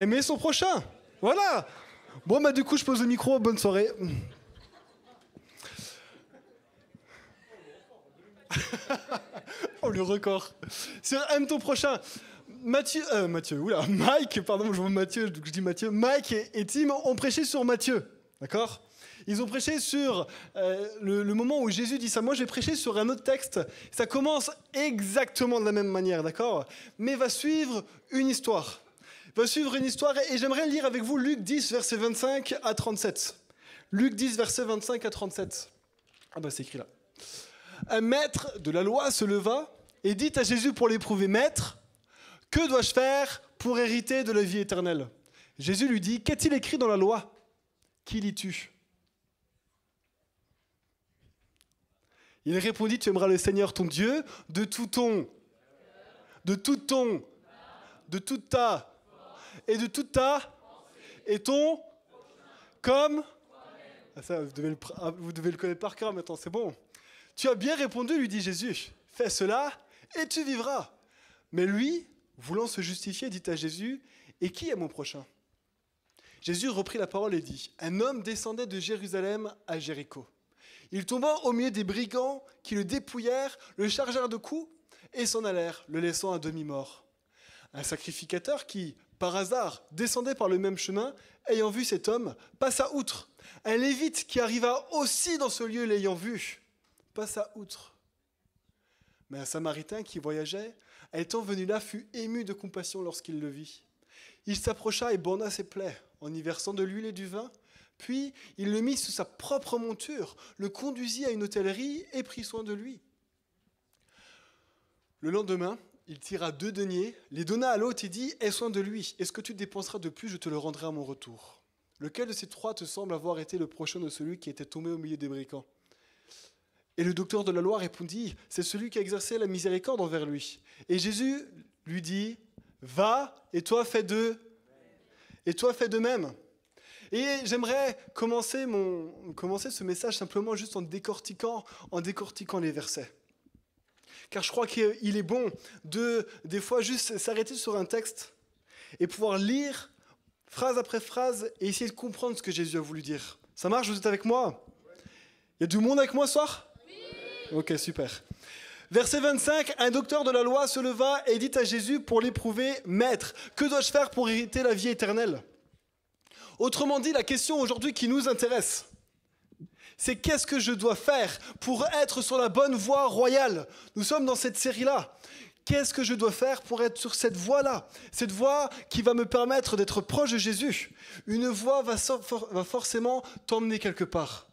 Aimer son prochain. Voilà. Bon, bah du coup, je pose le micro. Bonne soirée. Oh, le record. Sur Aime ton prochain. Mike, pardon, je vois Mathieu, donc je dis Mathieu. Mike et Tim ont prêché sur Matthieu. D'accord ? Ils ont prêché sur le moment où Jésus dit ça. Moi, j'ai prêché sur un autre texte. Ça commence exactement de la même manière, d'accord ? Mais va suivre une histoire. Et j'aimerais lire avec vous Luc 10, versets 25 à 37. Luc 10, versets 25 à 37. Ah bah c'est écrit là. Un maître de la loi se leva et dit à Jésus pour l'éprouver, « Maître, que dois-je faire pour hériter de la vie éternelle ?» Jésus lui dit, « Qu'est-il écrit dans la loi ? Qui lis-tu » Il répondit, « Tu aimeras le Seigneur ton Dieu de toute ta et de toute ta et ton comme... » Ah, ça, vous devez le connaître par cœur maintenant, c'est bon. « Tu as bien répondu, lui dit Jésus. Fais cela et tu vivras. » Mais lui, voulant se justifier, dit à Jésus, « Et qui est mon prochain ?» Jésus reprit la parole et dit, « Un homme descendait de Jérusalem à Jéricho. Il tomba au milieu des brigands qui le dépouillèrent, le chargèrent de coups et s'en allèrent, le laissant à demi-mort. Un sacrificateur qui, par hasard, descendait par le même chemin, ayant vu cet homme, passa outre. Un lévite qui arriva aussi dans ce lieu l'ayant vu, passa outre. Mais un Samaritain qui voyageait, étant venu là, fut ému de compassion lorsqu'il le vit. Il s'approcha et banda ses plaies, en y versant de l'huile et du vin. Puis il le mit sous sa propre monture, le conduisit à une hôtellerie et prit soin de lui. Le lendemain, il tira 2 deniers, les donna à l'hôte et dit, « Aie soin de lui, et ce que tu dépenseras de plus, je te le rendrai à mon retour. » Lequel de ces 3 te semble avoir été le prochain de celui qui était tombé au milieu des brigands ? Et le docteur de la loi répondit, « C'est celui qui a exercé la miséricorde envers lui. » Et Jésus lui dit, « Va, et toi fais de même. » Et j'aimerais commencer ce message simplement juste en décortiquant les versets. Car je crois qu'il est bon des fois, juste s'arrêter sur un texte et pouvoir lire phrase après phrase et essayer de comprendre ce que Jésus a voulu dire. Ça marche? Vous êtes avec moi? Il y a du monde avec moi ce soir? Oui. Ok, super. Verset 25, un docteur de la loi se leva et dit à Jésus pour l'éprouver, « Maître, que dois-je faire pour hériter la vie éternelle ?» Autrement dit, la question aujourd'hui qui nous intéresse, c'est qu'est-ce que je dois faire pour être sur la bonne voie royale? Nous sommes dans cette série-là. Qu'est-ce que je dois faire pour être sur cette voie-là? Cette voie qui va me permettre d'être proche de Jésus. Une voie va forcément t'emmener quelque part.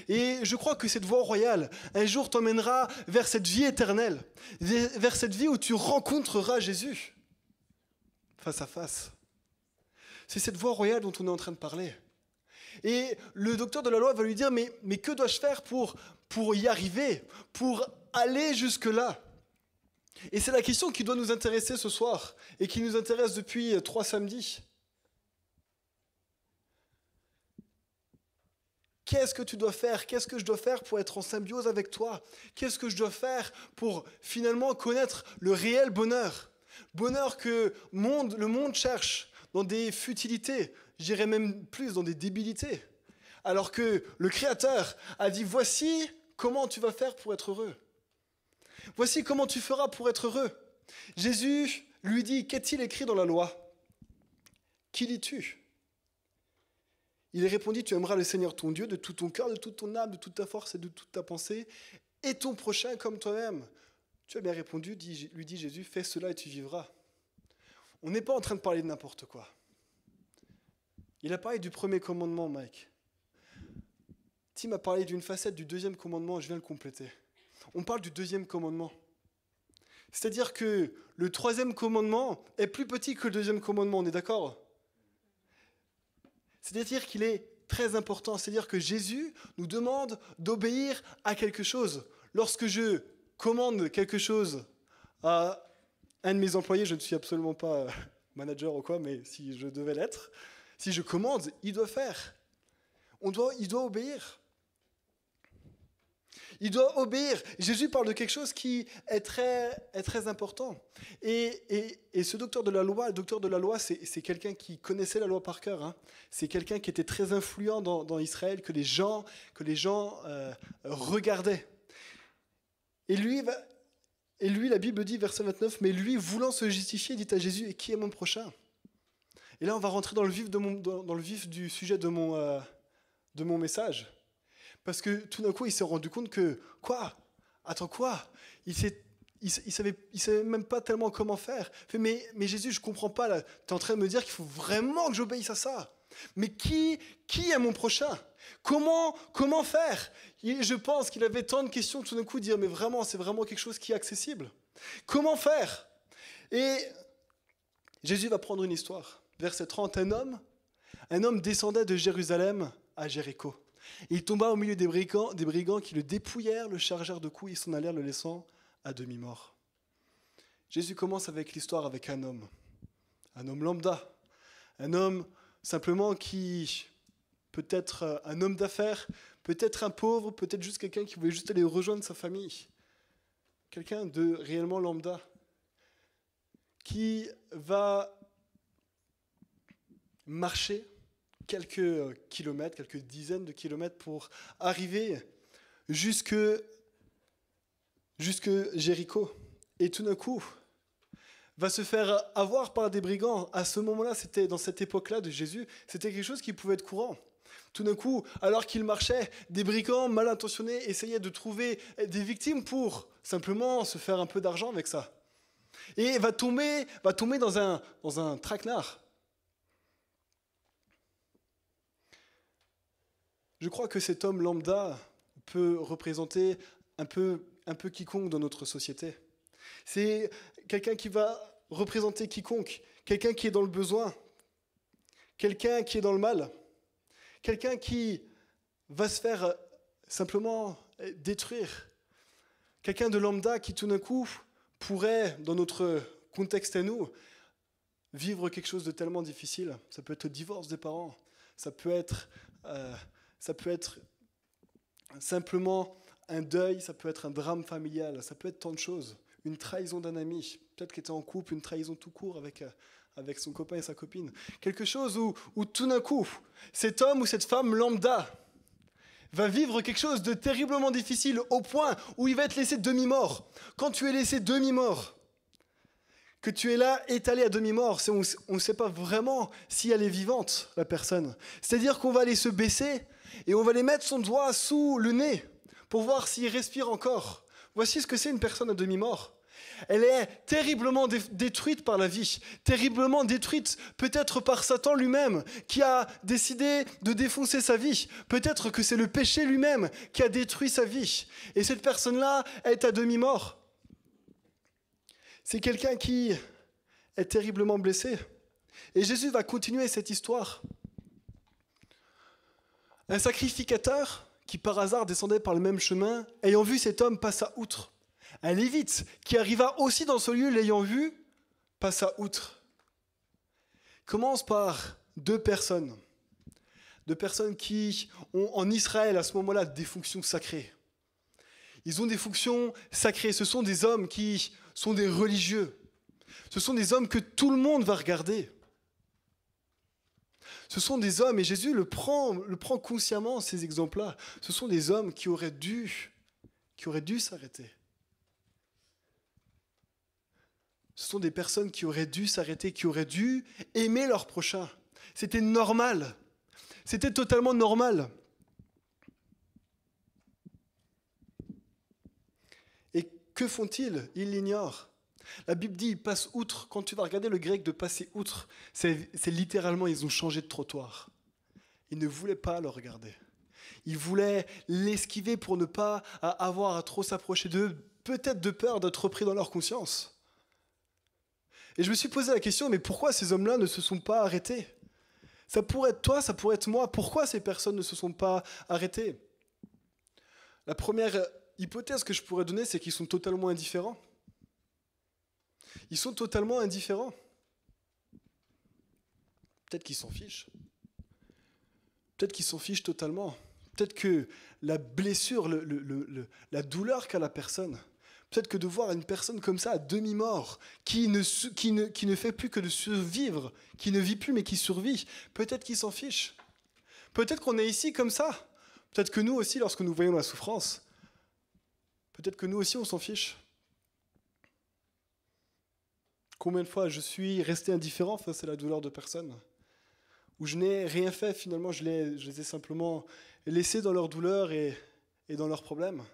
Et je crois que cette voie royale, un jour t'emmènera vers cette vie éternelle, vers cette vie où tu rencontreras Jésus, face à face. C'est cette voie royale dont on est en train de parler. Et le docteur de la loi va lui dire, mais que dois-je faire pour y arriver, pour aller jusque-là? Et c'est la question qui doit nous intéresser ce soir et qui nous intéresse depuis 3 samedis. Qu'est-ce que tu dois faire? Qu'est-ce que je dois faire pour être en symbiose avec toi? Qu'est-ce que je dois faire pour finalement connaître le réel bonheur? Bonheur que le monde cherche dans des futilités, je dirais même plus dans des débilités. Alors que le Créateur a dit, voici comment tu vas faire pour être heureux. Voici comment tu feras pour être heureux. Jésus lui dit, qu'est-il écrit dans la loi? Qui lis-tu? Il répondit, tu aimeras le Seigneur ton Dieu de tout ton cœur, de toute ton âme, de toute ta force et de toute ta pensée, et ton prochain comme toi-même. Tu as bien répondu, lui dit Jésus, fais cela et tu vivras. On n'est pas en train de parler de n'importe quoi. Il a parlé du premier commandement, Mike. Tim a parlé d'une facette du deuxième commandement, je viens de le compléter. On parle du deuxième commandement. C'est-à-dire que le troisième commandement est plus petit que le deuxième commandement, on est d'accord? C'est-à-dire qu'il est très important. C'est-à-dire que Jésus nous demande d'obéir à quelque chose. Lorsque je commande quelque chose à un de mes employés, je ne suis absolument pas manager ou quoi, mais si je devais l'être, si je commande, il doit faire. Il doit obéir. Il doit obéir. Jésus parle de quelque chose qui est très important. Et ce docteur de la loi, le docteur de la loi, c'est quelqu'un qui connaissait la loi par cœur, hein. C'est quelqu'un qui était très influent dans Israël, que les gens regardaient. Et lui, la Bible dit, verset 29, « Mais lui, voulant se justifier, dit à Jésus, « Et qui est mon prochain ?» Et là, on va rentrer dans le vif du sujet de mon message. Parce que tout d'un coup, il s'est rendu compte que, quoi ? Attends, quoi ? Il savait même pas tellement comment faire. Il fait, mais Jésus, je comprends pas, là. Tu es en train de me dire qu'il faut vraiment que j'obéisse à ça. Mais qui est mon prochain ? Comment faire ? Et je pense qu'il avait tant de questions, tout d'un coup, dire, mais vraiment, c'est vraiment quelque chose qui est accessible. Comment faire ? Et Jésus va prendre une histoire. Verset 30, un homme descendait de Jérusalem à Jéricho. Il tomba au milieu des brigands qui le dépouillèrent, le chargèrent de coups et s'en allèrent le laissant à demi-mort. Jésus commence avec l'histoire avec un homme lambda, un homme simplement qui peut être un homme d'affaires, peut-être un pauvre, peut-être juste quelqu'un qui voulait juste aller rejoindre sa famille. Quelqu'un de réellement lambda qui va marcher quelques kilomètres, quelques dizaines de kilomètres pour arriver jusque Jéricho. Et tout d'un coup, va se faire avoir par des brigands. À ce moment-là, c'était dans cette époque-là de Jésus, c'était quelque chose qui pouvait être courant. Tout d'un coup, alors qu'il marchait, des brigands mal intentionnés essayaient de trouver des victimes pour simplement se faire un peu d'argent avec ça. Et va tomber dans un traquenard. Je crois que cet homme lambda peut représenter un peu quiconque dans notre société. C'est quelqu'un qui va représenter quiconque, quelqu'un qui est dans le besoin, quelqu'un qui est dans le mal, quelqu'un qui va se faire simplement détruire, quelqu'un de lambda qui tout d'un coup pourrait, dans notre contexte à nous, vivre quelque chose de tellement difficile. Ça peut être le divorce des parents, ça peut être simplement un deuil, ça peut être un drame familial, ça peut être tant de choses. Une trahison d'un ami, peut-être qu'il était en couple, une trahison tout court avec son copain et sa copine. Quelque chose où tout d'un coup, cet homme ou cette femme lambda va vivre quelque chose de terriblement difficile au point où il va être laissé demi-mort. Quand tu es laissé demi-mort, que tu es là étalé à demi-mort, on ne sait pas vraiment si elle est vivante, la personne. C'est-à-dire qu'on va aller se baisser et on va aller mettre son doigt sous le nez pour voir s'il respire encore. Voici ce que c'est une personne à demi-mort. Elle est terriblement détruite par la vie, terriblement détruite peut-être par Satan lui-même qui a décidé de défoncer sa vie. Peut-être que c'est le péché lui-même qui a détruit sa vie. Et cette personne-là est à demi-mort. C'est quelqu'un qui est terriblement blessé. Et Jésus va continuer cette histoire. Un sacrificateur qui par hasard descendait par le même chemin, ayant vu cet homme, passa outre. Un lévite qui arriva aussi dans ce lieu, l'ayant vu, passa outre. Commence par deux personnes qui ont en Israël à ce moment-là des fonctions sacrées. Ils ont des fonctions sacrées. Ce sont des hommes qui sont des religieux. Ce sont des hommes que tout le monde va regarder. Ce sont des hommes, et Jésus le prend consciemment, ces exemples-là. Ce sont des hommes qui auraient dû s'arrêter. Ce sont des personnes qui auraient dû s'arrêter, qui auraient dû aimer leur prochain. C'était normal. C'était totalement normal. Et que font-ils ? Ils l'ignorent. La Bible dit, ils passent outre. Quand tu vas regarder le grec de passer outre, c'est littéralement, ils ont changé de trottoir. Ils ne voulaient pas le regarder. Ils voulaient l'esquiver pour ne pas avoir à trop s'approcher d'eux, peut-être de peur d'être repris dans leur conscience. Et je me suis posé la question, mais pourquoi ces hommes-là ne se sont pas arrêtés ? Ça pourrait être toi, ça pourrait être moi. Pourquoi ces personnes ne se sont pas arrêtées ? La première hypothèse que je pourrais donner, c'est qu'ils sont totalement indifférents. Ils sont totalement indifférents. Peut-être qu'ils s'en fichent. Peut-être qu'ils s'en fichent totalement. Peut-être que la blessure, la douleur qu'a la personne, peut-être que de voir une personne comme ça, à demi-mort, qui ne fait plus que de survivre, qui ne vit plus mais qui survit, peut-être qu'il s'en fiche. Peut-être qu'on est ici comme ça. Peut-être que nous aussi, lorsque nous voyons la souffrance, peut-être que nous aussi, on s'en fiche. Combien de fois je suis resté indifférent face à la douleur de personnes, où je n'ai rien fait finalement, je les ai simplement laissés dans leur douleur et dans leurs problèmes.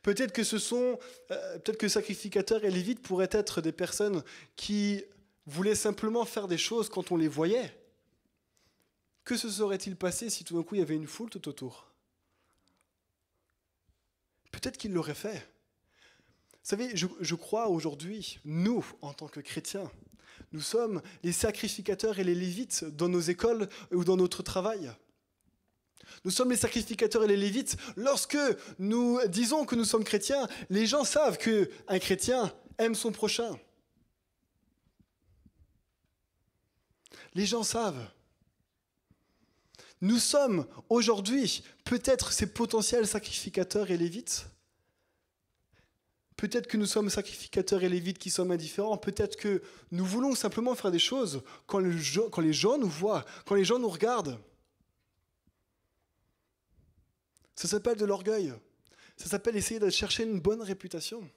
Peut-être que sacrificateurs et lévites pourraient être des personnes qui voulaient simplement faire des choses quand on les voyait. Que se serait-il passé si tout d'un coup il y avait une foule tout autour? Peut-être qu'ils l'auraient fait. Vous savez, je crois aujourd'hui, nous, en tant que chrétiens, nous sommes les sacrificateurs et les lévites dans nos écoles ou dans notre travail. Nous sommes les sacrificateurs et les lévites. Lorsque nous disons que nous sommes chrétiens, les gens savent qu'un chrétien aime son prochain. Les gens savent. Nous sommes aujourd'hui peut-être ces potentiels sacrificateurs et lévites. Peut-être que nous sommes sacrificateurs et lévites qui sommes indifférents. Peut-être que nous voulons simplement faire des choses quand les gens nous voient, quand les gens nous regardent. Ça s'appelle de l'orgueil. Ça s'appelle essayer de chercher une bonne réputation.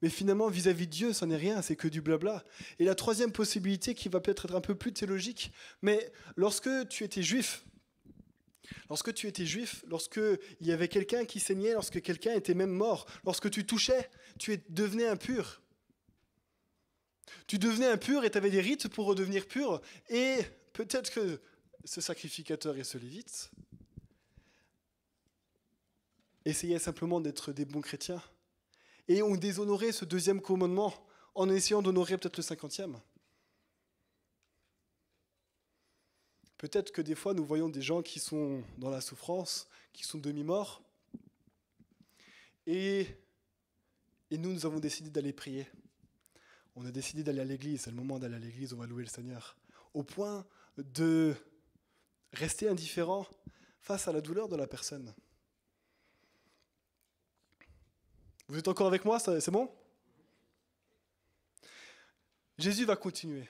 Mais finalement, vis-à-vis de Dieu, ça n'est rien, c'est que du blabla. Et la troisième possibilité, qui va peut-être être un peu plus théologique, mais lorsque tu étais juif, lorsqu'il y avait quelqu'un qui saignait, lorsque quelqu'un était même mort, lorsque tu touchais, devenais impur. Tu devenais impur et tu avais des rites pour redevenir pur. Et peut-être que ce sacrificateur et ce lévite essayaient simplement d'être des bons chrétiens et ont déshonoré ce deuxième commandement en essayant d'honorer peut-être le 50e. Peut-être que des fois, nous voyons des gens qui sont dans la souffrance, qui sont demi-morts, et nous avons décidé d'aller prier. On a décidé d'aller à l'église, c'est le moment d'aller à l'église, on va louer le Seigneur. Au point de rester indifférent face à la douleur de la personne. Vous êtes encore avec moi, c'est bon? Jésus va continuer.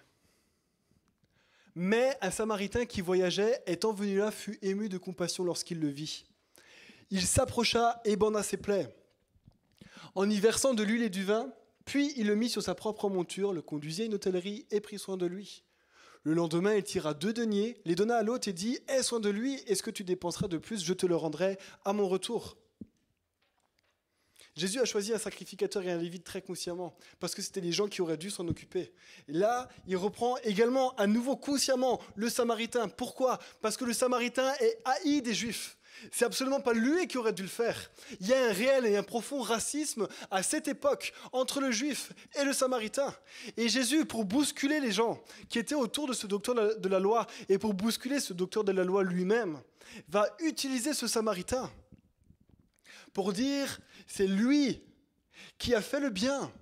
Mais un Samaritain qui voyageait, étant venu là, fut ému de compassion lorsqu'il le vit. Il s'approcha et banda ses plaies, en y versant de l'huile et du vin, puis il le mit sur sa propre monture, le conduisit à une hôtellerie et prit soin de lui. Le lendemain, il tira 2 deniers, les donna à l'hôte et dit « Aie soin de lui, et ce que tu dépenseras de plus, je te le rendrai à mon retour. » Jésus a choisi un sacrificateur et un lévite très consciemment, parce que c'était les gens qui auraient dû s'en occuper. Et là, il reprend également à nouveau consciemment le Samaritain. Pourquoi? Parce que le Samaritain est haï des Juifs. C'est absolument pas lui qui aurait dû le faire. Il y a un réel et un profond racisme à cette époque entre le Juif et le Samaritain. Et Jésus, pour bousculer les gens qui étaient autour de ce docteur de la loi, et pour bousculer ce docteur de la loi lui-même, va utiliser ce Samaritain pour dire, c'est lui qui a fait le bien.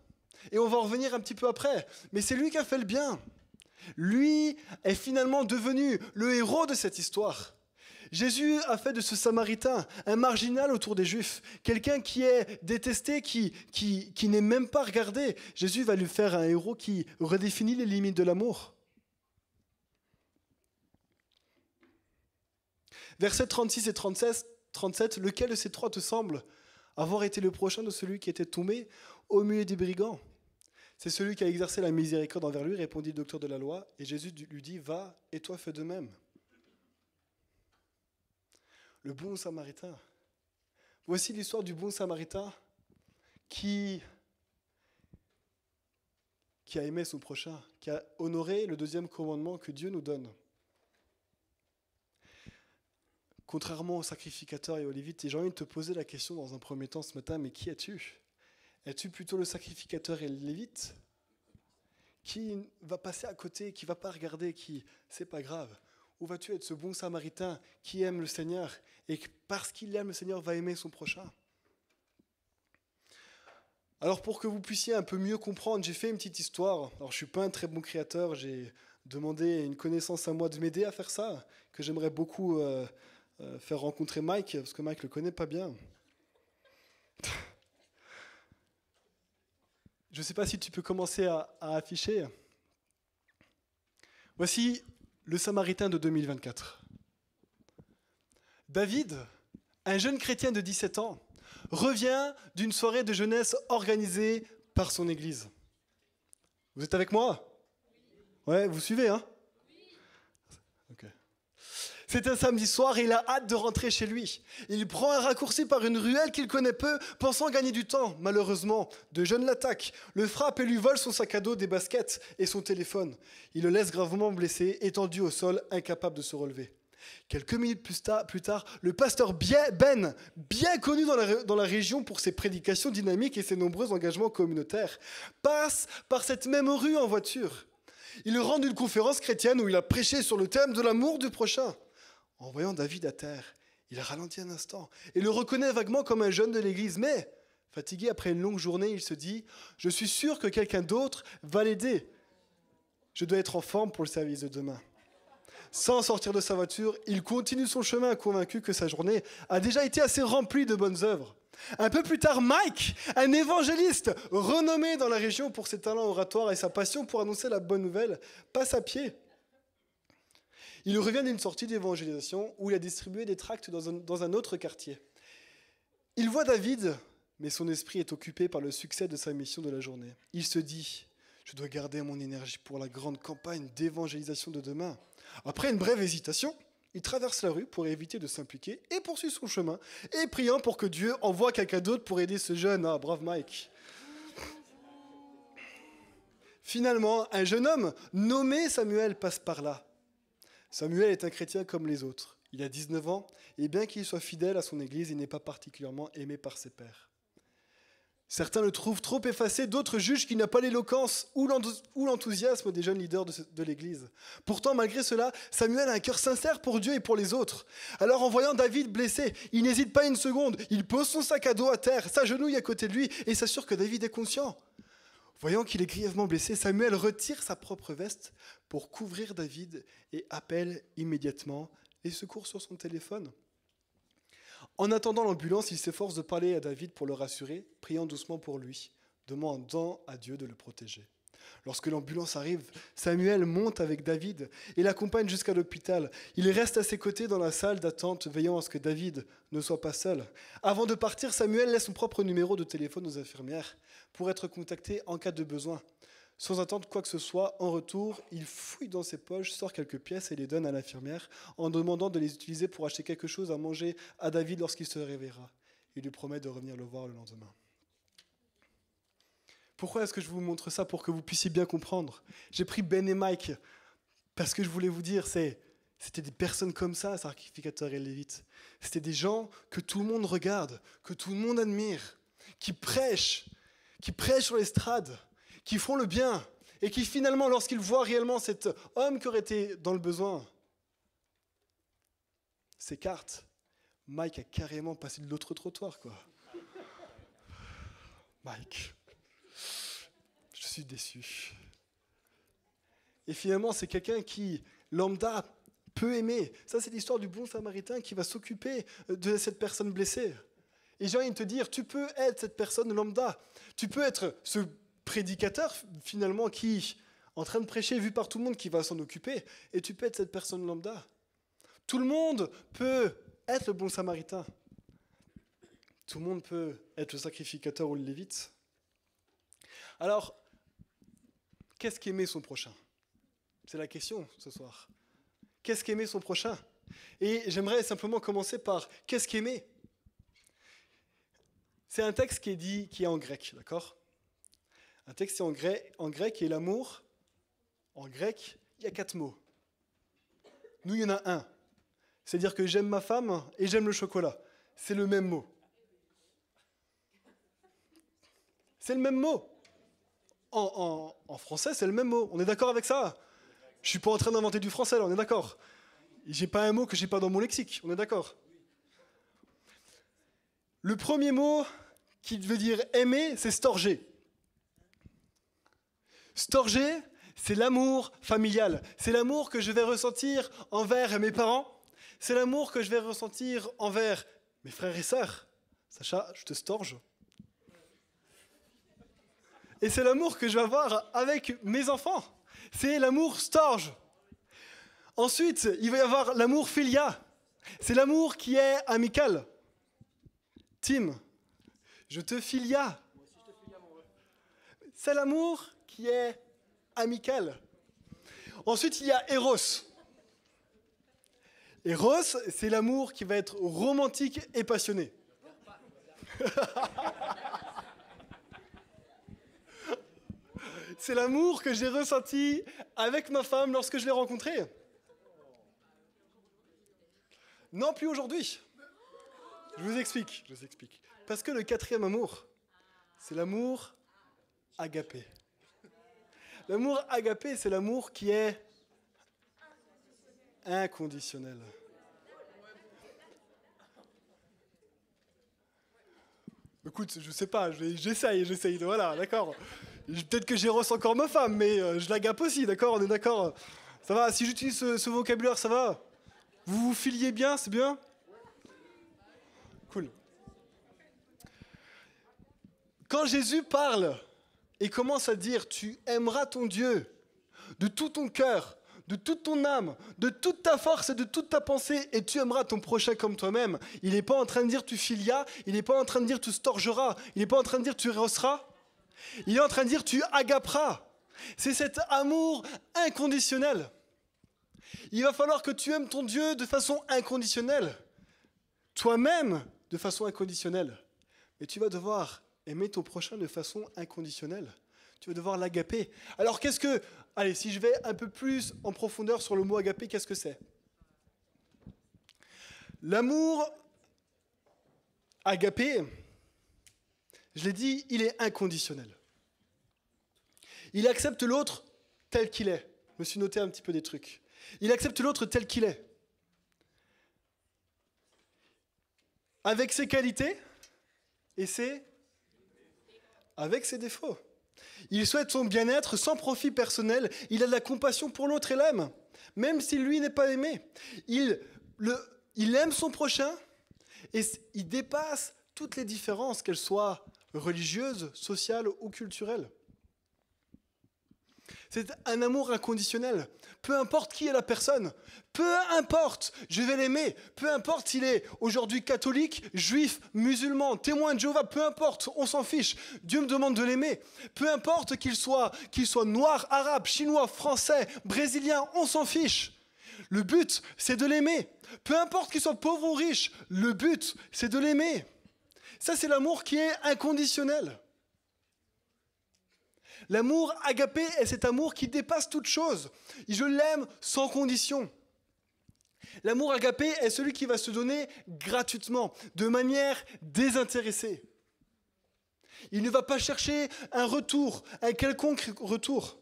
Et on va en revenir un petit peu après. Mais c'est lui qui a fait le bien. Lui est finalement devenu le héros de cette histoire. Jésus a fait de ce Samaritain un marginal autour des Juifs, quelqu'un qui est détesté, qui n'est même pas regardé. Jésus va lui faire un héros qui redéfinit les limites de l'amour. Versets 36 et 37, lequel de ces trois te semble avoir été le prochain de celui qui était tombé au milieu des brigands? C'est celui qui a exercé la miséricorde envers lui, répondit le docteur de la loi. Et Jésus lui dit, va, et toi fais de même. Le bon Samaritain. Voici l'histoire du bon Samaritain qui a aimé son prochain, qui a honoré le deuxième commandement que Dieu nous donne. Contrairement aux sacrificateurs et aux lévites, j'ai envie de te poser la question dans un premier temps ce matin, mais qui es-tu? Es-tu plutôt le sacrificateur et le lévite qui va passer à côté, qui ne va pas regarder, c'est pas grave? Ou vas-tu être ce bon Samaritain qui aime le Seigneur et parce qu'il aime le Seigneur va aimer son prochain? Alors pour que vous puissiez un peu mieux comprendre, j'ai fait une petite histoire. Alors je ne suis pas un très bon créateur, j'ai demandé à une connaissance à moi de m'aider à faire ça, que j'aimerais beaucoup faire rencontrer Mike, parce que Mike ne le connaît pas bien. Je ne sais pas si tu peux commencer à afficher. Voici le Samaritain de 2024. David, un jeune chrétien de 17 ans, revient d'une soirée de jeunesse organisée par son église. Vous êtes avec moi ? Ouais, vous suivez, hein ? Ok. C'est un samedi soir et il a hâte de rentrer chez lui. Il prend un raccourci par une ruelle qu'il connaît peu, pensant gagner du temps. Malheureusement, deux jeunes l'attaquent, le frappent et lui volent son sac à dos, des baskets et son téléphone. Il le laisse gravement blessé, étendu au sol, incapable de se relever. Quelques minutes plus tard, le pasteur Ben, bien connu dans la région pour ses prédications dynamiques et ses nombreux engagements communautaires, passe par cette même rue en voiture. Il rend une conférence chrétienne où il a prêché sur le thème de l'amour du prochain. En voyant David à terre, il ralentit un instant et le reconnaît vaguement comme un jeune de l'église. Mais, fatigué après une longue journée, il se dit « Je suis sûr que quelqu'un d'autre va l'aider. Je dois être en forme pour le service de demain. » Sans sortir de sa voiture, il continue son chemin convaincu que sa journée a déjà été assez remplie de bonnes œuvres. Un peu plus tard, Mike, un évangéliste renommé dans la région pour ses talents oratoires et sa passion pour annoncer la bonne nouvelle, passe à pied. Il revient d'une sortie d'évangélisation où il a distribué des tracts dans un autre quartier. Il voit David, mais son esprit est occupé par le succès de sa mission de la journée. Il se dit « Je dois garder mon énergie pour la grande campagne d'évangélisation de demain. » Après une brève hésitation, il traverse la rue pour éviter de s'impliquer et poursuit son chemin, et priant pour que Dieu envoie quelqu'un d'autre pour aider ce jeune. Ah, brave Mike. Finalement, un jeune homme nommé Samuel passe par là. Samuel est un chrétien comme les autres. Il a 19 ans, et bien qu'il soit fidèle à son église, il n'est pas particulièrement aimé par ses pairs. Certains le trouvent trop effacé, d'autres jugent qu'il n'a pas l'éloquence ou l'enthousiasme des jeunes leaders de l'Église. Pourtant, malgré cela, Samuel a un cœur sincère pour Dieu et pour les autres. Alors, en voyant David blessé, il n'hésite pas une seconde. Il pose son sac à dos à terre, s'agenouille à côté de lui et s'assure que David est conscient. Voyant qu'il est grièvement blessé, Samuel retire sa propre veste pour couvrir David et appelle immédiatement les secours sur son téléphone. En attendant l'ambulance, il s'efforce de parler à David pour le rassurer, priant doucement pour lui, demandant à Dieu de le protéger. Lorsque l'ambulance arrive, Samuel monte avec David et l'accompagne jusqu'à l'hôpital. Il reste à ses côtés dans la salle d'attente, veillant à ce que David ne soit pas seul. Avant de partir, Samuel laisse son propre numéro de téléphone aux infirmières pour être contacté en cas de besoin. Sans attendre quoi que ce soit, en retour, il fouille dans ses poches, sort quelques pièces et les donne à l'infirmière en demandant de les utiliser pour acheter quelque chose à manger à David lorsqu'il se réveillera. Il lui promet de revenir le voir le lendemain. Pourquoi est-ce que je vous montre ça? Pour que vous puissiez bien comprendre. J'ai pris Ben et Mike parce que je voulais vous dire, c'était des personnes comme ça, sacrificateurs et lévites. C'était des gens que tout le monde regarde, que tout le monde admire, qui prêchent sur l'estrade, qui font le bien, et qui finalement, lorsqu'ils voient réellement cet homme qui aurait été dans le besoin, s'écartent. Mike a carrément passé de l'autre trottoir, quoi. Mike, je suis déçu. Et finalement, c'est quelqu'un qui, lambda, peut aimer. Ça, c'est l'histoire du bon samaritain qui va s'occuper de cette personne blessée. Et j'ai envie de te dire, tu peux être cette personne lambda. Tu peux être ce prédicateur, finalement, qui, en train de prêcher, vu par tout le monde, qui va s'en occuper. Et tu peux être cette personne lambda. Tout le monde peut être le bon samaritain. Tout le monde peut être le sacrificateur ou le lévite. Alors, qu'est-ce qu'aimer son prochain? C'est la question ce soir. Qu'est-ce qu'aimer son prochain? Et j'aimerais simplement commencer par qu'est-ce qu'aimer? C'est un texte qui est en grec, d'accord? Un texte qui est en grec et l'amour, en grec, il y a 4 mots. Nous, il y en a un. C'est-à-dire que j'aime ma femme et j'aime le chocolat. C'est le même mot. C'est le même mot. En français, c'est le même mot. On est d'accord avec ça? Je ne suis pas en train d'inventer du français, là, on est d'accord. J'ai pas un mot que j'ai pas dans mon lexique, on est d'accord. Le premier mot qui veut dire aimer, c'est storger. Storger, c'est l'amour familial. C'est l'amour que je vais ressentir envers mes parents. C'est l'amour que je vais ressentir envers mes frères et sœurs. Sacha, je te storge. Et c'est l'amour que je vais avoir avec mes enfants. C'est l'amour storge. Ensuite, il va y avoir l'amour philia. C'est l'amour qui est amical. Tim, je te filia. C'est l'amour qui est amical. Ensuite, il y a Eros. Eros, c'est l'amour qui va être romantique et passionné. C'est l'amour que j'ai ressenti avec ma femme lorsque je l'ai rencontrée. Non, plus aujourd'hui. Je vous explique. Parce que le quatrième amour, c'est l'amour agapé. L'amour agapé, c'est l'amour qui est inconditionnel. Écoute, je sais pas, j'essaye. Voilà, d'accord. Peut-être que j'érosse encore ma femme, mais je l'agape aussi, d'accord? On est d'accord? Ça va, si j'utilise ce vocabulaire, ça va? Vous vous filiez bien, c'est bien? Cool. Quand Jésus parle et commence à dire « Tu aimeras ton Dieu de tout ton cœur, de toute ton âme, de toute ta force et de toute ta pensée, et tu aimeras ton prochain comme toi-même », il n'est pas en train de dire « Tu filia », il n'est pas en train de dire « Tu storgeras », il n'est pas en train de dire « Tu rosseras », il est en train de dire « Tu agaperas ». C'est cet amour inconditionnel. Il va falloir que tu aimes ton Dieu de façon inconditionnelle, toi-même de façon inconditionnelle, mais tu vas devoir aimer ton prochain de façon inconditionnelle. Tu vas devoir l'agaper. Alors qu'est-ce que... Allez, si je vais un peu plus en profondeur sur le mot agaper, qu'est-ce que c'est? L'amour agapé, je l'ai dit, il est inconditionnel. Il accepte l'autre tel qu'il est. Je me suis noté un petit peu des trucs. Il accepte l'autre tel qu'il est. Avec ses qualités et avec ses défauts. Il souhaite son bien-être sans profit personnel. Il a de la compassion pour l'autre et l'aime, même si lui n'est pas aimé. Il aime son prochain et il dépasse toutes les différences, qu'elles soient religieuses, sociales ou culturelles. C'est un amour inconditionnel. Peu importe qui est la personne, peu importe, je vais l'aimer. Peu importe s'il est aujourd'hui catholique, juif, musulman, témoin de Jéhovah, peu importe, on s'en fiche. Dieu me demande de l'aimer. Peu importe qu'il soit noir, arabe, chinois, français, brésilien, on s'en fiche. Le but, c'est de l'aimer. Peu importe qu'il soit pauvre ou riche, le but, c'est de l'aimer. Ça, c'est l'amour qui est inconditionnel. L'amour agapé est cet amour qui dépasse toute chose. Je l'aime sans condition. L'amour agapé est celui qui va se donner gratuitement, de manière désintéressée. Il ne va pas chercher un retour, un quelconque retour.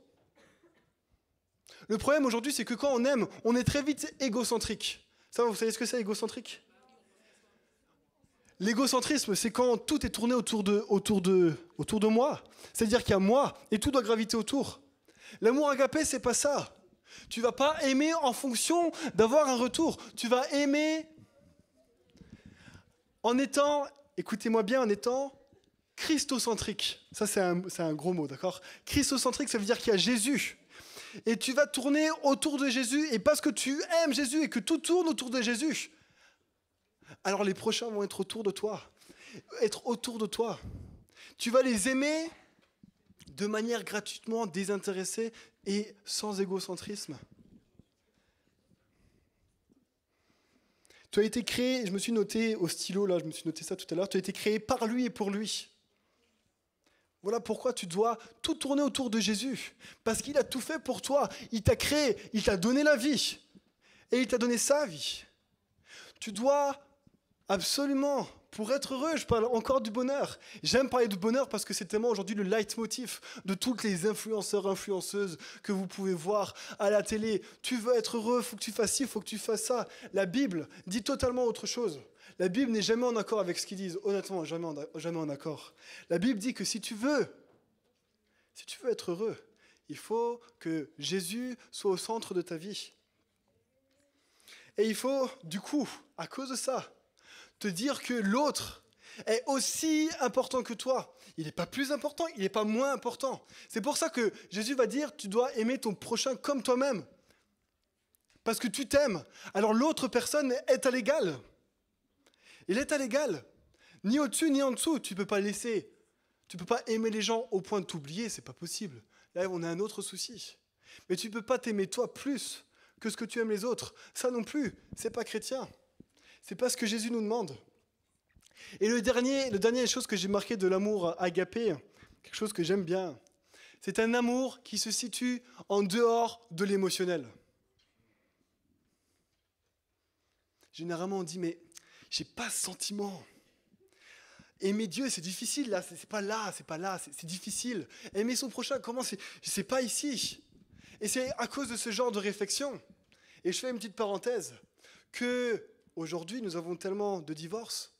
Le problème aujourd'hui, c'est que quand on aime, on est très vite égocentrique. Ça, vous savez ce que c'est, égocentrique ? L'égocentrisme, c'est quand tout est tourné autour de moi. C'est-à-dire qu'il y a moi et tout doit graviter autour. L'amour agapé, c'est pas ça. Tu vas pas aimer en fonction d'avoir un retour. Tu vas aimer en étant, écoutez-moi bien, en étant christocentrique. Ça, c'est un gros mot, d'accord ? Christocentrique, ça veut dire qu'il y a Jésus. Et tu vas tourner autour de Jésus. Et parce que tu aimes Jésus et que tout tourne autour de Jésus, alors les prochains vont être autour de toi. Tu vas les aimer de manière gratuitement désintéressée et sans égocentrisme. Tu as été créé, je me suis noté au stylo, là, je me suis noté ça tout à l'heure, tu as été créé par lui et pour lui. Voilà pourquoi tu dois tout tourner autour de Jésus. Parce qu'il a tout fait pour toi. Il t'a créé, il t'a donné la vie. Et il t'a donné sa vie. Tu dois absolument, pour être heureux, je parle encore du bonheur. J'aime parler du bonheur parce que c'est tellement aujourd'hui le leitmotiv de toutes les influenceurs, influenceuses que vous pouvez voir à la télé. Tu veux être heureux, il faut que tu fasses ci, il faut que tu fasses ça. La Bible dit totalement autre chose. La Bible n'est jamais en accord avec ce qu'ils disent, honnêtement, jamais en accord. La Bible dit que si tu veux être heureux, il faut que Jésus soit au centre de ta vie. Et il faut, du coup, à cause de ça, te dire que l'autre est aussi important que toi. Il n'est pas plus important, il n'est pas moins important. C'est pour ça que Jésus va dire, tu dois aimer ton prochain comme toi-même. Parce que tu t'aimes. Alors l'autre personne est à l'égal. Il est à l'égal. Ni au-dessus, ni en dessous. Tu ne peux pas laisser. Tu ne peux pas aimer les gens au point de t'oublier, c'est pas possible. Là, on a un autre souci. Mais tu ne peux pas t'aimer toi plus que ce que tu aimes les autres. Ça non plus, c'est pas chrétien. C'est pas ce que Jésus nous demande. Et le dernier chose que j'ai marqué de l'amour agapé, quelque chose que j'aime bien, c'est un amour qui se situe en dehors de l'émotionnel. Généralement, on dit, mais j'ai pas ce sentiment. Aimer Dieu, c'est difficile, là, c'est pas là, c'est difficile. Aimer son prochain, comment c'est pas ici. Et c'est à cause de ce genre de réflexion, et je fais une petite parenthèse, que aujourd'hui, nous avons tellement de divorces.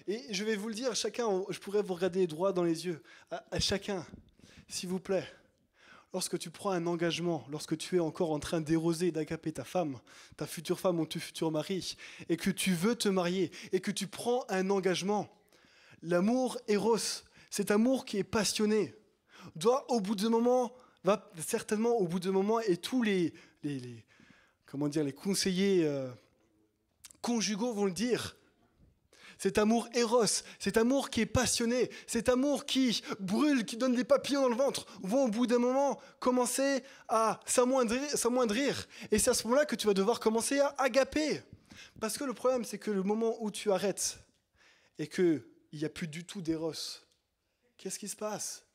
Et je vais vous le dire, chacun, je pourrais vous regarder droit dans les yeux, à chacun, s'il vous plaît. Lorsque tu prends un engagement, lorsque tu es encore en train d'éroser, d'agaper ta femme, ta future femme ou ton futur mari, et que tu veux te marier, et que tu prends un engagement, l'amour éros, cet amour qui est passionné, doit au bout d'un moment, va certainement au bout d'un moment, et tous les conseillers conjugaux vont le dire, cet amour éros, cet amour qui est passionné, cet amour qui brûle, qui donne des papillons dans le ventre, vont au bout d'un moment commencer à s'amoindrir. Et c'est à ce moment-là que tu vas devoir commencer à agaper. Parce que le problème, c'est que le moment où tu arrêtes et qu'il n'y a plus du tout d'éros, qu'est-ce qui se passe?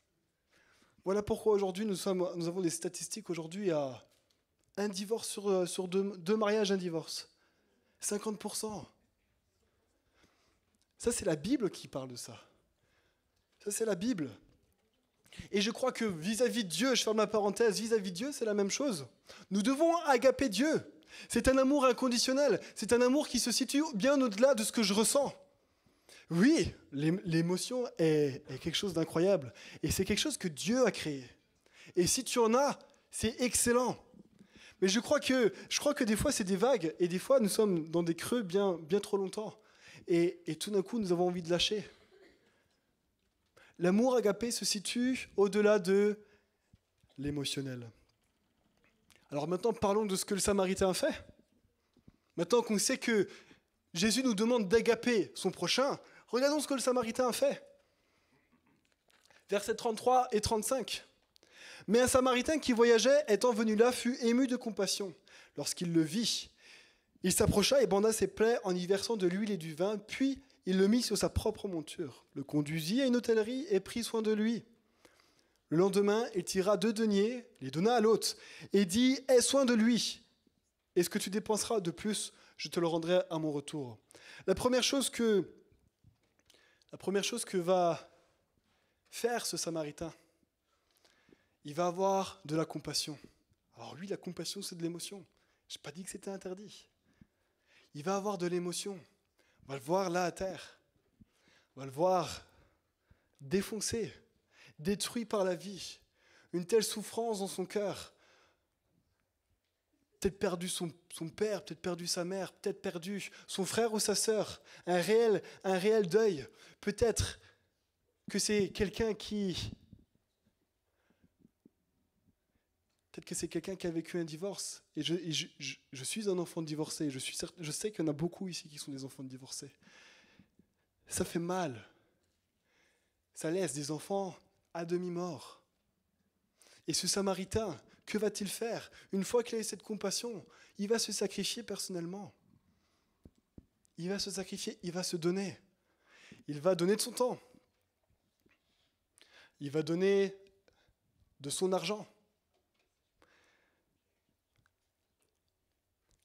Voilà pourquoi aujourd'hui, nous avons des statistiques aujourd'hui à un divorce sur deux mariages, un divorce. 50%. Ça, c'est la Bible qui parle de ça. Ça, c'est la Bible. Et je crois que vis-à-vis de Dieu, je ferme ma parenthèse, vis-à-vis de Dieu, c'est la même chose. Nous devons agaper Dieu. C'est un amour inconditionnel. C'est un amour qui se situe bien au-delà de ce que je ressens. Oui, l'émotion est quelque chose d'incroyable. Et c'est quelque chose que Dieu a créé. Et si tu en as, c'est excellent. Mais je crois que des fois, c'est des vagues. Et des fois, nous sommes dans des creux bien trop longtemps. Et tout d'un coup, nous avons envie de lâcher. L'amour agapé se situe au-delà de l'émotionnel. Alors maintenant, parlons de ce que le Samaritain a fait. Maintenant qu'on sait que Jésus nous demande d'agaper son prochain, regardons ce que le Samaritain a fait. Versets 33 et 35. Mais un Samaritain qui voyageait, étant venu là, fut ému de compassion lorsqu'il le vit. Il s'approcha et banda ses plaies en y versant de l'huile et du vin, puis il le mit sur sa propre monture, le conduisit à une hôtellerie et prit soin de lui. Le lendemain, il tira 2 deniers, les donna à l'hôte, et dit « Aie soin de lui, et ce que tu dépenseras de plus, je te le rendrai à mon retour. » La première chose que va faire ce Samaritain, il va avoir de la compassion. Alors oui, la compassion, c'est de l'émotion. Je n'ai pas dit que c'était interdit. Il va avoir de l'émotion. On va le voir là à terre. On va le voir défoncé, détruit par la vie. Une telle souffrance dans son cœur. Peut-être perdu son père, peut-être perdu sa mère, peut-être perdu son frère ou sa sœur. Un réel deuil. Peut-être que c'est quelqu'un qui a vécu un divorce. Et je suis un enfant divorcé. Je sais qu'il y en a beaucoup ici qui sont des enfants divorcés. Ça fait mal. Ça laisse des enfants à demi-morts. Et ce Samaritain, que va-t-il faire? Une fois qu'il a eu cette compassion, il va se sacrifier personnellement. Il va se sacrifier, il va se donner. Il va donner de son temps. Il va donner de son argent.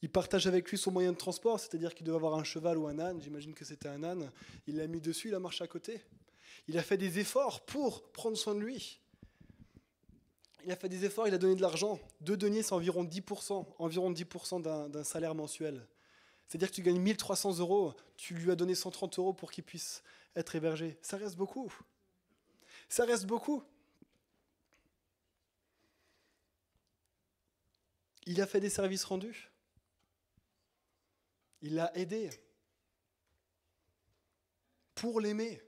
Il partage avec lui son moyen de transport, c'est-à-dire qu'il devait avoir un cheval ou un âne, j'imagine que c'était un âne. Il l'a mis dessus, il a marché à côté. Il a fait des efforts pour prendre soin de lui. Il a fait des efforts, il a donné de l'argent. 2 deniers, c'est environ 10% d'un salaire mensuel. C'est-à-dire que tu gagnes 1 300 €, tu lui as donné 130 € pour qu'il puisse être hébergé. Ça reste beaucoup. Ça reste beaucoup. Il a fait des services rendus. Il l'a aidé. Pour l'aimer.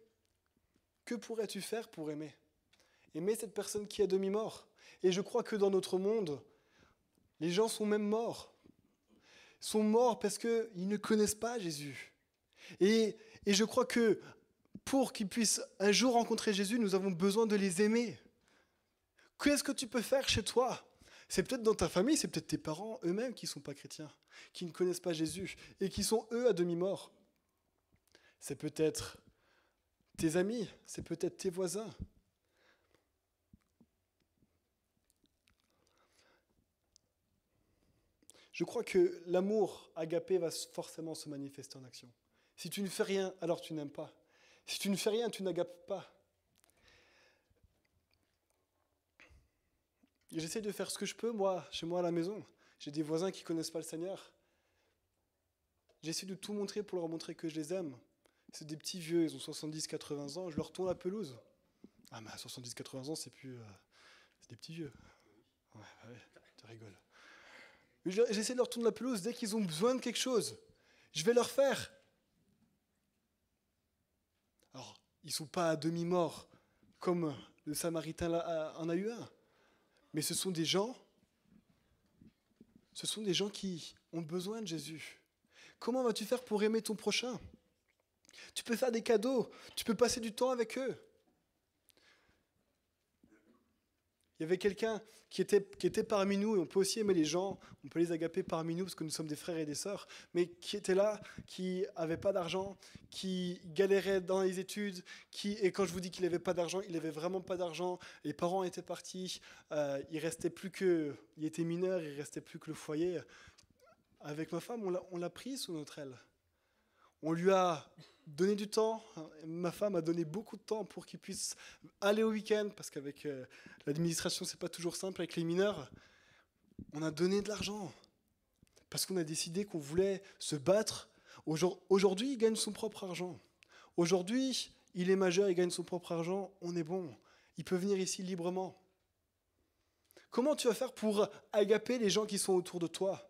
Que pourrais-tu faire pour aimer? Aimer cette personne qui est demi-mort. Et je crois que dans notre monde, les gens sont même morts. Ils sont morts parce qu'ils ne connaissent pas Jésus. Et je crois que pour qu'ils puissent un jour rencontrer Jésus, nous avons besoin de les aimer. Qu'est-ce que tu peux faire chez toi? C'est peut-être dans ta famille, c'est peut-être tes parents eux-mêmes qui ne sont pas chrétiens, qui ne connaissent pas Jésus et qui sont eux à demi-morts. C'est peut-être tes amis, c'est peut-être tes voisins. Je crois que l'amour agapé va forcément se manifester en action. Si tu ne fais rien, alors tu n'aimes pas. Si tu ne fais rien, tu n'agapes pas. J'essaie de faire ce que je peux, moi, chez moi à la maison. J'ai des voisins qui ne connaissent pas le Seigneur. J'essaie de tout montrer pour leur montrer que je les aime. C'est des petits vieux, ils ont 70-80 ans, je leur tourne la pelouse. Ah, mais à 70-80 ans, c'est plus... c'est des petits vieux. Ouais, tu rigoles. J'essaie de leur tourner la pelouse dès qu'ils ont besoin de quelque chose. Je vais leur faire. Alors, ils ne sont pas à demi-morts, comme le Samaritain en a eu un. Mais ce sont des gens qui ont besoin de Jésus. Comment vas-tu faire pour aimer ton prochain? Tu peux faire des cadeaux, tu peux passer du temps avec eux. Il y avait quelqu'un qui était parmi nous, et on peut aussi aimer les gens, on peut les agaper parmi nous parce que nous sommes des frères et des sœurs, mais qui était là, qui n'avait pas d'argent, qui galérait dans les études, et quand je vous dis qu'il n'avait pas d'argent, il n'avait vraiment pas d'argent, les parents étaient partis, il était mineur, il ne restait plus que le foyer. Avec ma femme, on l'a pris sous notre aile. On lui a donné du temps. Ma femme a donné beaucoup de temps pour qu'il puisse aller au week-end, parce qu'avec l'administration, c'est pas toujours simple avec les mineurs. On a donné de l'argent, parce qu'on a décidé qu'on voulait se battre. Aujourd'hui, il gagne son propre argent. Aujourd'hui, il est majeur, il gagne son propre argent. On est bon. Il peut venir ici librement. Comment tu vas faire pour agaper les gens qui sont autour de toi ?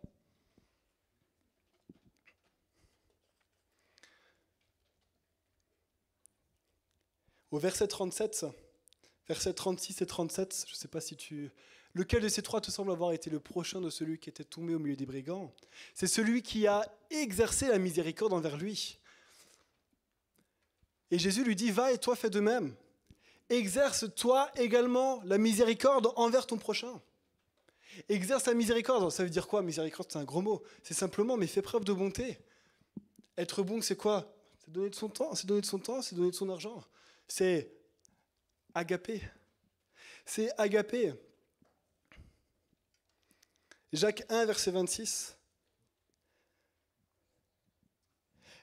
Au verset 37, versets 36 et 37, je ne sais pas si tu... Lequel de ces trois te semble avoir été le prochain de celui qui était tombé au milieu des brigands? C'est celui qui a exercé la miséricorde envers lui. Et Jésus lui dit, va et toi fais de même. Exerce toi également la miséricorde envers ton prochain. Exerce la miséricorde, ça veut dire quoi? Miséricorde, c'est un gros mot. C'est simplement, mais fais preuve de bonté. Être bon, c'est quoi? C'est donner de son temps, c'est donner de son temps, c'est donner de son argent. C'est agaper. C'est agaper. Jacques 1, verset 26.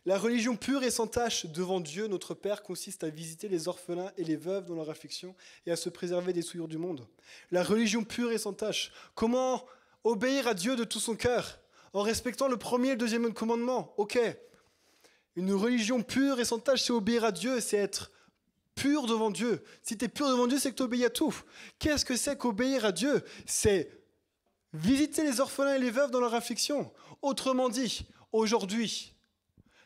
La religion pure et sans tache devant Dieu, notre Père, consiste à visiter les orphelins et les veuves dans leur affliction et à se préserver des souillures du monde. La religion pure et sans tache. Comment obéir à Dieu de tout son cœur en respectant le premier et le deuxième commandement? Ok. Une religion pure et sans tache, c'est obéir à Dieu, c'est être pur devant Dieu. Si tu es pur devant Dieu, c'est que tu obéis à tout. Qu'est-ce que c'est qu'obéir à Dieu? C'est visiter les orphelins et les veuves dans leur affliction. Autrement dit, aujourd'hui,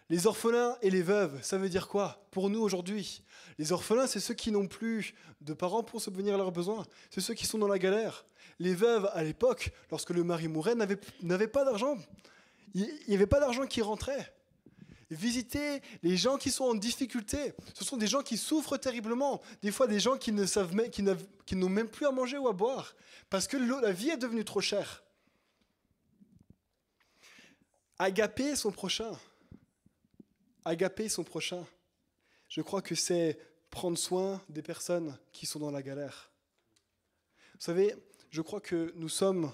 les orphelins et les veuves, ça veut dire quoi pour nous aujourd'hui? Les orphelins, c'est ceux qui n'ont plus de parents pour subvenir à leurs besoins. C'est ceux qui sont dans la galère. Les veuves, à l'époque, lorsque le mari mourait, n'avaient pas d'argent. Il n'y avait pas d'argent qui rentrait. Visiter les gens qui sont en difficulté. Ce sont des gens qui souffrent terriblement. Des fois, des gens qui n'ont même plus à manger ou à boire parce que la vie est devenue trop chère. Agaper son prochain. Agaper son prochain. Je crois que c'est prendre soin des personnes qui sont dans la galère. Vous savez, je crois que nous sommes,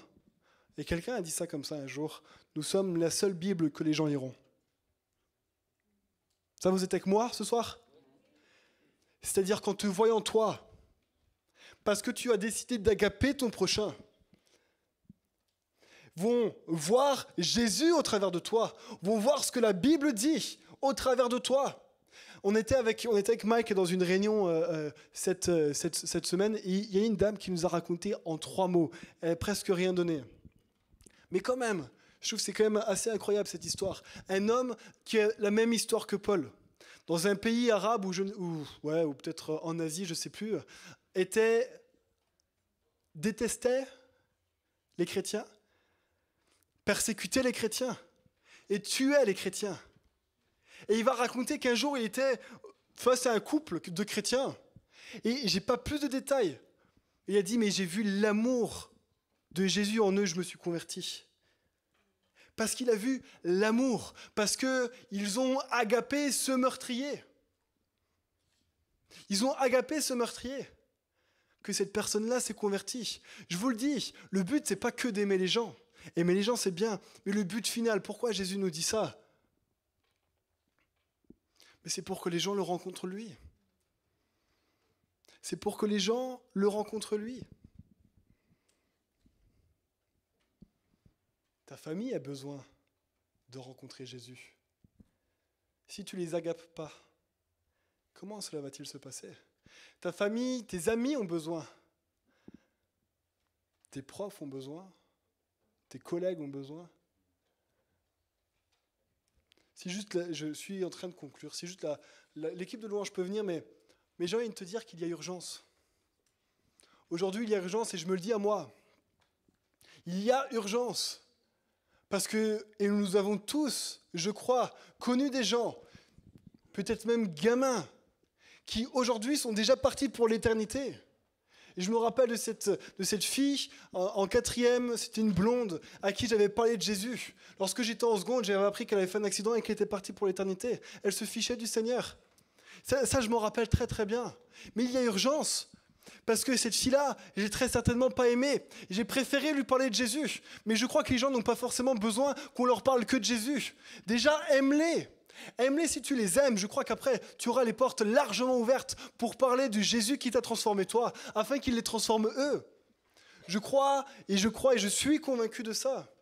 et quelqu'un a dit ça comme ça un jour, nous sommes la seule Bible que les gens liront. Ça, vous êtes avec moi ce soir? C'est-à-dire qu'en te voyant toi, parce que tu as décidé d'agaper ton prochain, vont voir Jésus au travers de toi, vont voir ce que la Bible dit au travers de toi. On était avec Mike dans une réunion cette semaine, et il y a une dame qui nous a raconté en 3 mots, elle n'a presque rien donné. Mais quand même, je trouve que c'est quand même assez incroyable cette histoire. Un homme qui a la même histoire que Paul, dans un pays arabe ou peut-être en Asie, je ne sais plus, détestait les chrétiens, persécutait les chrétiens et tuait les chrétiens. Et il va raconter qu'un jour, il était face à un couple de chrétiens. Et j'ai pas plus de détails. Il a dit, mais j'ai vu l'amour de Jésus en eux, je me suis converti. Parce qu'il a vu l'amour, parce qu'ils ont agapé ce meurtrier. Ils ont agapé ce meurtrier, que cette personne-là s'est convertie. Je vous le dis, le but, c'est pas que d'aimer les gens. Aimer les gens, c'est bien, mais le but final, pourquoi Jésus nous dit ça? Mais c'est pour que les gens le rencontrent lui. C'est pour que les gens le rencontrent lui. Ta famille a besoin de rencontrer Jésus. Si tu les agapes pas, comment cela va-t-il se passer? Ta famille, tes amis ont besoin. Tes profs ont besoin. Tes collègues ont besoin. Si juste, je suis en train de conclure, si juste l'équipe de louange peut venir, mais j'ai envie de te dire qu'il y a urgence. Aujourd'hui, il y a urgence et je me le dis à moi. Il y a urgence. Parce que, et nous avons tous, je crois, connu des gens, peut-être même gamins, qui aujourd'hui sont déjà partis pour l'éternité. Et je me rappelle de cette fille en 4e, c'était une blonde à qui j'avais parlé de Jésus. Lorsque j'étais en seconde, j'avais appris qu'elle avait fait un accident et qu'elle était partie pour l'éternité. Elle se fichait du Seigneur. Ça, je m'en rappelle très très bien. Mais il y a urgence. Parce que cette fille-là, j'ai très certainement pas aimé. J'ai préféré lui parler de Jésus. Mais je crois que les gens n'ont pas forcément besoin qu'on leur parle que de Jésus. Déjà, aime-les. Aime-les si tu les aimes. Je crois qu'après, tu auras les portes largement ouvertes pour parler du Jésus qui t'a transformé toi, afin qu'il les transforme eux. Je crois et je suis convaincu de ça.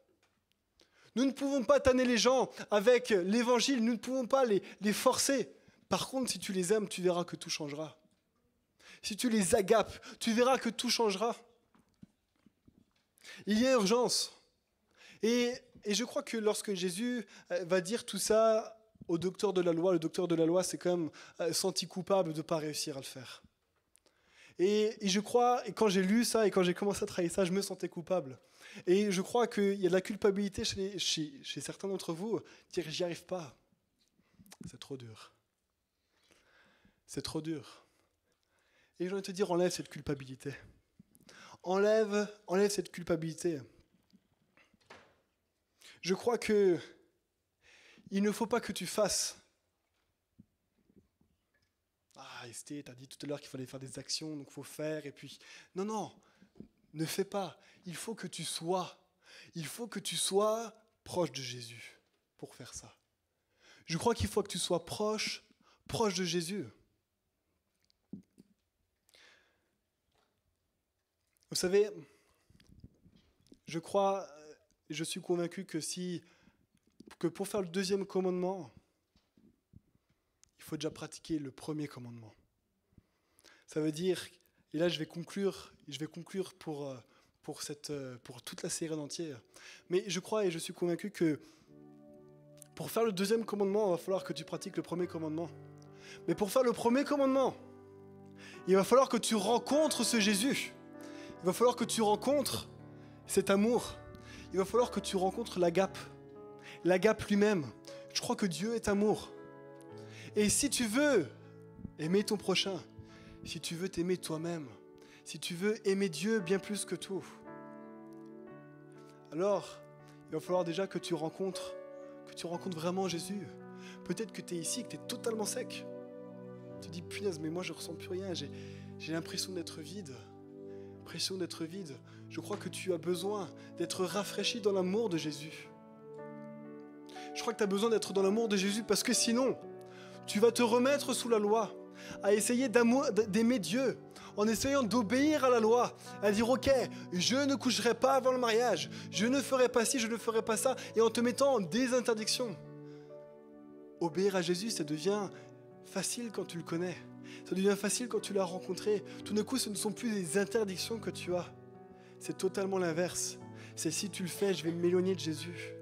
Nous ne pouvons pas tanner les gens avec l'évangile. Nous ne pouvons pas les forcer. Par contre, si tu les aimes, tu verras que tout changera. Si tu les agapes, tu verras que tout changera. Il y a urgence. Et je crois que lorsque Jésus va dire tout ça au docteur de la loi, le docteur de la loi s'est quand même senti coupable de ne pas réussir à le faire. Et je crois, et quand j'ai lu ça et quand j'ai commencé à travailler ça, je me sentais coupable. Et je crois qu'il y a de la culpabilité chez certains d'entre vous, dire j'y arrive pas. C'est trop dur. C'est trop dur. Et je vais te dire, enlève cette culpabilité. Enlève cette culpabilité. Je crois que il ne faut pas que tu fasses. Ah, Esté, tu as dit tout à l'heure qu'il fallait faire des actions, donc il faut faire, et puis... Non, ne fais pas. Il faut que tu sois proche de Jésus pour faire ça. Je crois qu'il faut que tu sois proche de Jésus. Vous savez, je crois, je suis convaincu que pour faire le deuxième commandement, il faut déjà pratiquer le premier commandement. Ça veut dire, et là je vais conclure pour toute la série en entière, mais je crois et je suis convaincu que pour faire le deuxième commandement, il va falloir que tu pratiques le premier commandement. Mais pour faire le premier commandement, il va falloir que tu rencontres ce Jésus. Il va falloir que tu rencontres cet amour. Il va falloir que tu rencontres l'agape lui-même. Je crois que Dieu est amour. Et si tu veux aimer ton prochain, si tu veux t'aimer toi-même, si tu veux aimer Dieu bien plus que tout, alors il va falloir déjà que tu rencontres vraiment Jésus. Peut-être que tu es ici, que tu es totalement sec. Tu te dis, punaise, mais moi je ne ressens plus rien, j'ai l'impression d'être vide. Je crois que tu as besoin d'être rafraîchi dans l'amour de Jésus. Je crois que tu as besoin d'être dans l'amour de Jésus parce que sinon, tu vas te remettre sous la loi, à essayer d'aimer Dieu, en essayant d'obéir à la loi, à dire ok, je ne coucherai pas avant le mariage, je ne ferai pas ci, je ne ferai pas ça, et en te mettant des interdictions. Obéir à Jésus, ça devient facile quand tu le connais. Ça devient facile quand tu l'as rencontré. Tout d'un coup, ce ne sont plus des interdictions que tu as. C'est totalement l'inverse. c'est si tu le fais, je vais m'éloigner de Jésus.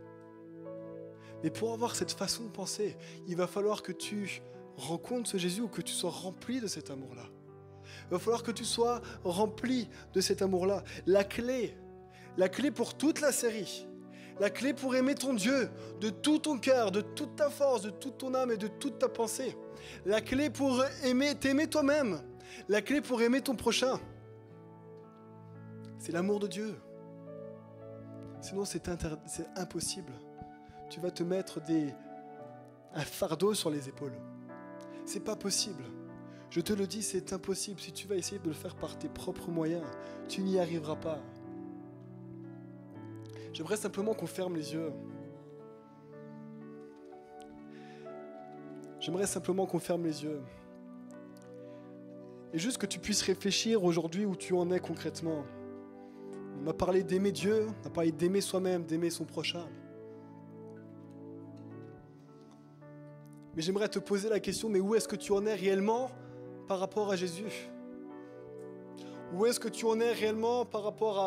Mais pour avoir cette façon de penser, il va falloir que tu rencontres ce Jésus ou que tu sois rempli de cet amour-là. Il va falloir que tu sois rempli de cet amour-là. La clé pour toute la série, la clé pour aimer ton Dieu de tout ton cœur, de toute ta force, de toute ton âme et de toute ta pensée. La clé pour t'aimer toi-même. La clé pour aimer ton prochain. C'est l'amour de Dieu. Sinon, c'est impossible. Tu vas te mettre un fardeau sur les épaules. C'est pas possible. Je te le dis, c'est impossible. Si tu vas essayer de le faire par tes propres moyens, tu n'y arriveras pas. J'aimerais simplement qu'on ferme les yeux. J'aimerais simplement qu'on ferme les yeux. Et juste que tu puisses réfléchir aujourd'hui où tu en es concrètement. On a parlé d'aimer Dieu, on a parlé d'aimer soi-même, d'aimer son prochain. Mais j'aimerais te poser la question, mais où est-ce que tu en es réellement par rapport à Jésus? Où est-ce que tu en es réellement par rapport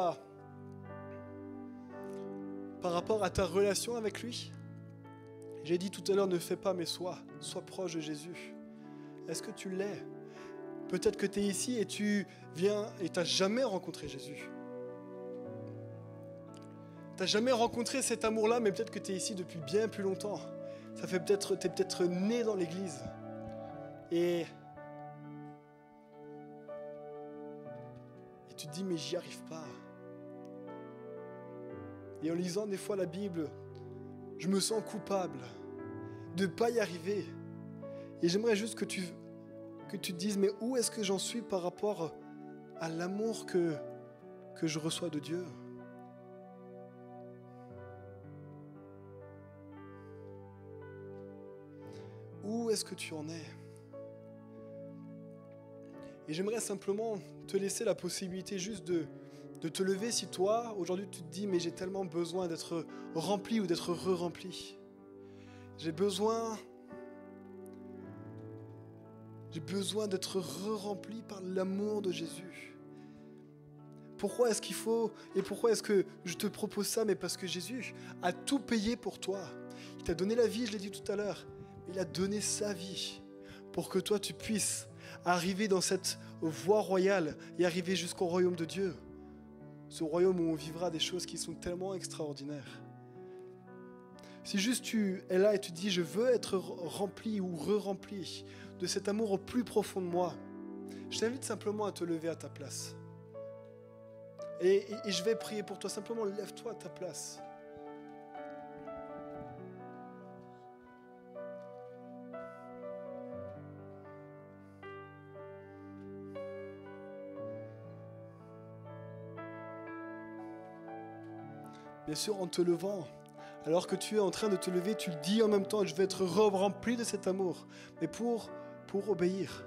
à ta relation avec lui? J'ai dit tout à l'heure, ne fais pas mais sois proche de Jésus. Est-ce que tu l'es? Peut-être que tu es ici et tu viens et tu n'as jamais rencontré Jésus. Tu n'as jamais rencontré cet amour-là, mais peut-être que tu es ici depuis bien plus longtemps. Tu es peut-être né dans l'église. Et tu te dis, mais j'y arrive pas. Et en lisant des fois la Bible, je me sens coupable de ne pas y arriver. Et j'aimerais juste que tu te dises, mais où est-ce que j'en suis par rapport à l'amour que je reçois de Dieu? Où est-ce que tu en es? Et j'aimerais simplement te laisser la possibilité juste de te lever si toi, aujourd'hui, tu te dis « mais j'ai tellement besoin d'être rempli ou d'être re-rempli. J'ai besoin d'être re-rempli par l'amour de Jésus. » Pourquoi est-ce qu'il faut et pourquoi est-ce que je te propose ça? Mais parce que Jésus a tout payé pour toi. Il t'a donné la vie, je l'ai dit tout à l'heure. Il a donné sa vie pour que toi, tu puisses arriver dans cette voie royale et arriver jusqu'au royaume de Dieu. Ce royaume où on vivra des choses qui sont tellement extraordinaires. Si juste tu es là et tu dis « je veux être rempli ou re-rempli de cet amour au plus profond de moi », je t'invite simplement à te lever à ta place. Et je vais prier pour toi. Simplement, lève-toi à ta place. Bien sûr, en te levant, alors que tu es en train de te lever, tu le dis en même temps, je vais être rempli de cet amour. Mais pour obéir.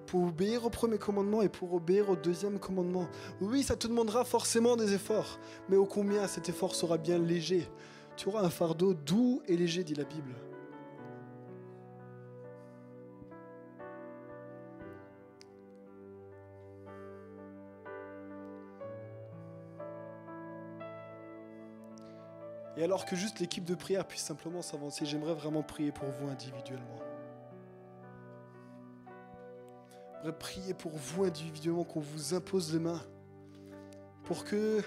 Pour obéir au premier commandement et pour obéir au deuxième commandement. Oui, ça te demandera forcément des efforts, mais ô combien cet effort sera bien léger. Tu auras un fardeau doux et léger, dit la Bible. Et alors que juste l'équipe de prière puisse simplement s'avancer, j'aimerais vraiment prier pour vous individuellement. J'aimerais prier pour vous individuellement, qu'on vous impose les mains, pour que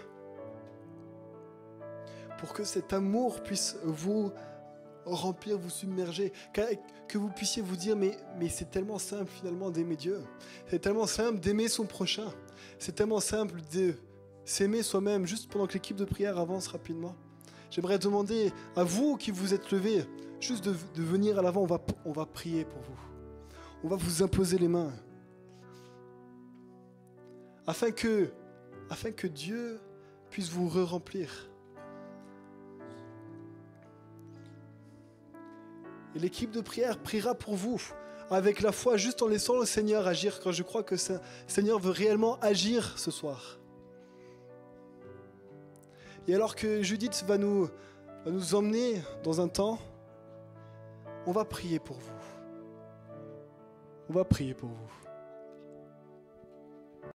cet amour puisse vous remplir, vous submerger, que vous puissiez vous dire, mais c'est tellement simple finalement d'aimer Dieu, c'est tellement simple d'aimer son prochain, c'est tellement simple de s'aimer soi-même, juste pendant que l'équipe de prière avance rapidement. J'aimerais demander à vous qui vous êtes levés, juste de venir à l'avant, on va prier pour vous. On va vous imposer les mains. Afin que Dieu puisse vous re-remplir. Et l'équipe de prière priera pour vous, avec la foi, juste en laissant le Seigneur agir, quand je crois que le Seigneur veut réellement agir ce soir. Et alors que Judith va nous emmener dans un temps, on va prier pour vous. On va prier pour vous.